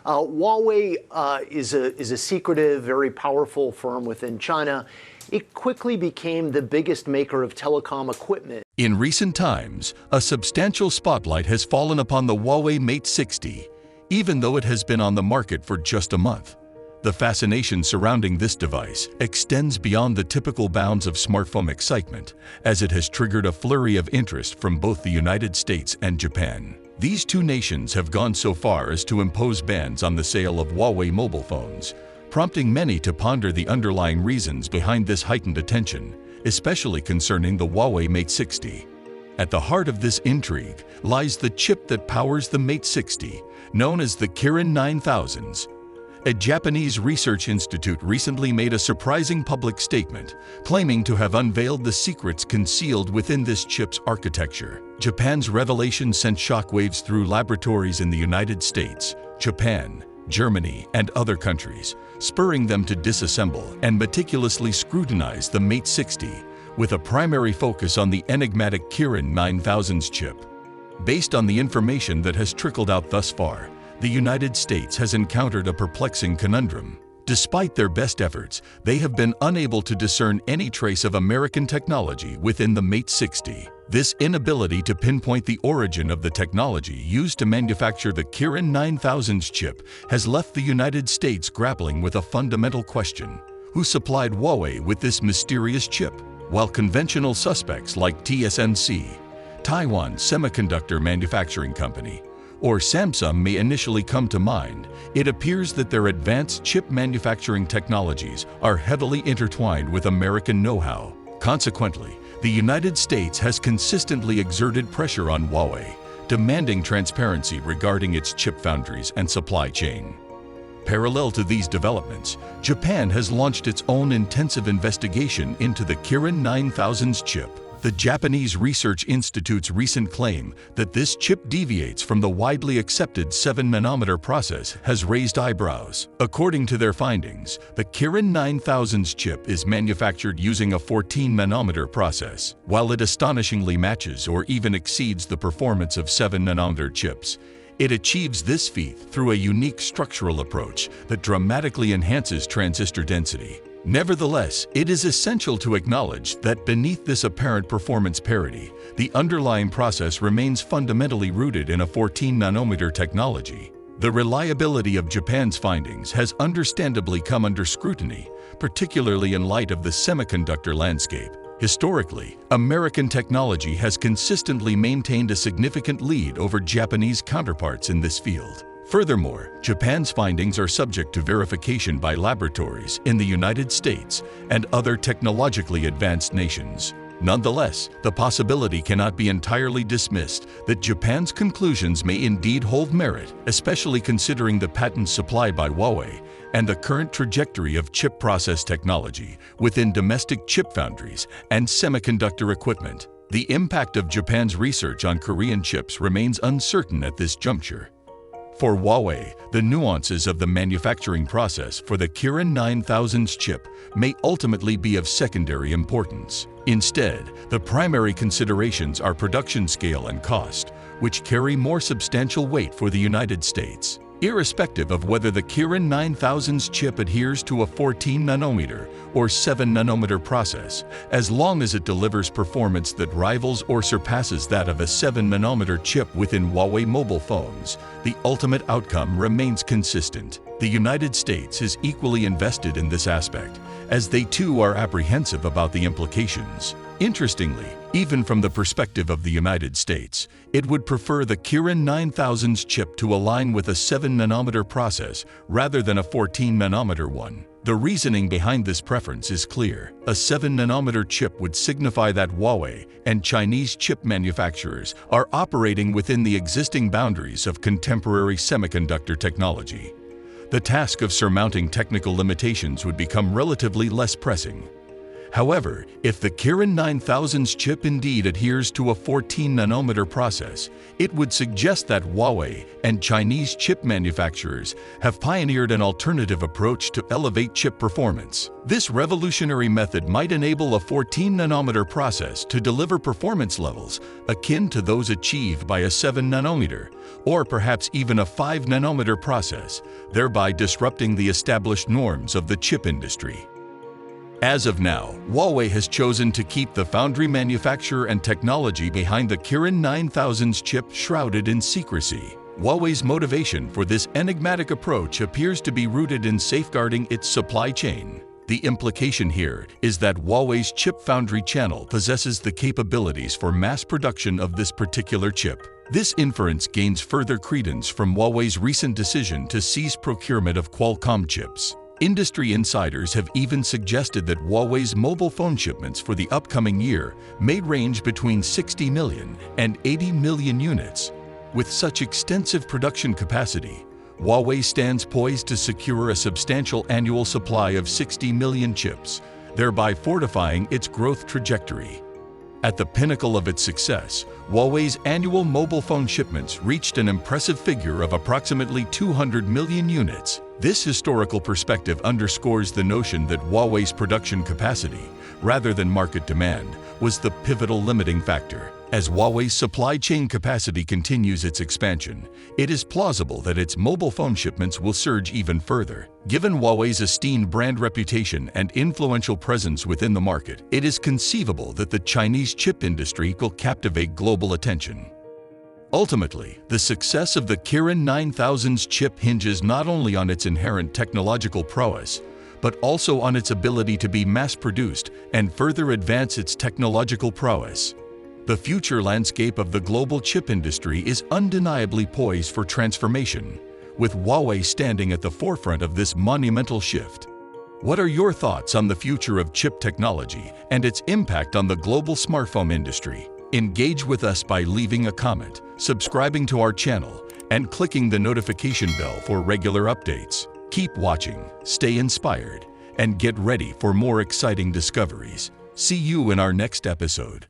Huawei is a secretive, very powerful firm within China. It quickly became the biggest maker of telecom equipment. In recent times, a substantial spotlight has fallen upon the Huawei Mate 60, even though it has been on the market for just a month. The fascination surrounding this device extends beyond the typical bounds of smartphone excitement, as it has triggered a flurry of interest from both the United States and Japan. These two nations have gone so far as to impose bans on the sale of Huawei mobile phones, prompting many to ponder the underlying reasons behind this heightened attention, especially concerning the Huawei Mate 60. At the heart of this intrigue lies the chip that powers the Mate 60, known as the Kirin 9000s. A Japanese research institute recently made a surprising public statement, claiming to have unveiled the secrets concealed within this chip's architecture. Japan's revelation sent shockwaves through laboratories in the United States, Japan, Germany, and other countries, spurring them to disassemble and meticulously scrutinize the Mate 60, with a primary focus on the enigmatic Kirin 9000s chip. Based on the information that has trickled out thus far, the United States has encountered a perplexing conundrum. Despite their best efforts, they have been unable to discern any trace of American technology within the Mate 60. This inability to pinpoint the origin of the technology used to manufacture the Kirin 9000s chip has left the United States grappling with a fundamental question: who supplied Huawei with this mysterious chip? While conventional suspects like TSMC, Taiwan Semiconductor Manufacturing Company, or Samsung may initially come to mind, it appears that their advanced chip manufacturing technologies are heavily intertwined with American know-how. Consequently, the United States has consistently exerted pressure on Huawei, demanding transparency regarding its chip foundries and supply chain. Parallel to these developments, Japan has launched its own intensive investigation into the Kirin 9000s chip. The Japanese Research Institute's recent claim that this chip deviates from the widely accepted 7-nanometer process has raised eyebrows. According to their findings, the Kirin 9000s chip is manufactured using a 14-nanometer process. While it astonishingly matches or even exceeds the performance of 7-nanometer chips, it achieves this feat through a unique structural approach that dramatically enhances transistor density. Nevertheless, it is essential to acknowledge that beneath this apparent performance parity, the underlying process remains fundamentally rooted in a 14-nanometer technology. The reliability of Japan's findings has understandably come under scrutiny, particularly in light of the semiconductor landscape. Historically, American technology has consistently maintained a significant lead over Japanese counterparts in this field. Furthermore, Japan's findings are subject to verification by laboratories in the United States and other technologically advanced nations. Nonetheless, the possibility cannot be entirely dismissed that Japan's conclusions may indeed hold merit, especially considering the patents supplied by Huawei and the current trajectory of chip process technology within domestic chip foundries and semiconductor equipment. The impact of Japan's research on Korean chips remains uncertain at this juncture. For Huawei, the nuances of the manufacturing process for the Kirin 9000s chip may ultimately be of secondary importance. Instead, the primary considerations are production scale and cost, which carry more substantial weight for the United States. Irrespective of whether the Kirin 9000s chip adheres to a 14-nanometer or 7-nanometer process, as long as it delivers performance that rivals or surpasses that of a 7-nanometer chip within Huawei mobile phones, the ultimate outcome remains consistent. The United States is equally invested in this aspect, as they too are apprehensive about the implications. Interestingly, even from the perspective of the United States, it would prefer the Kirin 9000s chip to align with a 7-nanometer process rather than a 14-nanometer one. The reasoning behind this preference is clear. A 7-nanometer chip would signify that Huawei and Chinese chip manufacturers are operating within the existing boundaries of contemporary semiconductor technology. The task of surmounting technical limitations would become relatively less pressing. However, if the Kirin 9000s chip indeed adheres to a 14-nanometer process, it would suggest that Huawei and Chinese chip manufacturers have pioneered an alternative approach to elevate chip performance. This revolutionary method might enable a 14-nanometer process to deliver performance levels akin to those achieved by a 7-nanometer, or perhaps even a 5-nanometer process, thereby disrupting the established norms of the chip industry. As of now, Huawei has chosen to keep the foundry manufacturer and technology behind the Kirin 9000s chip shrouded in secrecy. Huawei's motivation for this enigmatic approach appears to be rooted in safeguarding its supply chain. The implication here is that Huawei's chip foundry channel possesses the capabilities for mass production of this particular chip. This inference gains further credence from Huawei's recent decision to cease procurement of Qualcomm chips. Industry insiders have even suggested that Huawei's mobile phone shipments for the upcoming year may range between 60 million and 80 million units. With such extensive production capacity, Huawei stands poised to secure a substantial annual supply of 60 million chips, thereby fortifying its growth trajectory. At the pinnacle of its success, Huawei's annual mobile phone shipments reached an impressive figure of approximately 200 million units. This historical perspective underscores the notion that Huawei's production capacity, rather than market demand, was the pivotal limiting factor. As Huawei's supply chain capacity continues its expansion, it is plausible that its mobile phone shipments will surge even further. Given Huawei's esteemed brand reputation and influential presence within the market, it is conceivable that the Chinese chip industry will captivate global attention. Ultimately, the success of the Kirin 9000s chip hinges not only on its inherent technological prowess, but also on its ability to be mass-produced and further advance its technological prowess. The future landscape of the global chip industry is undeniably poised for transformation, with Huawei standing at the forefront of this monumental shift. What are your thoughts on the future of chip technology and its impact on the global smartphone industry? Engage with us by leaving a comment, subscribing to our channel, and clicking the notification bell for regular updates. Keep watching, stay inspired, and get ready for more exciting discoveries. See you in our next episode.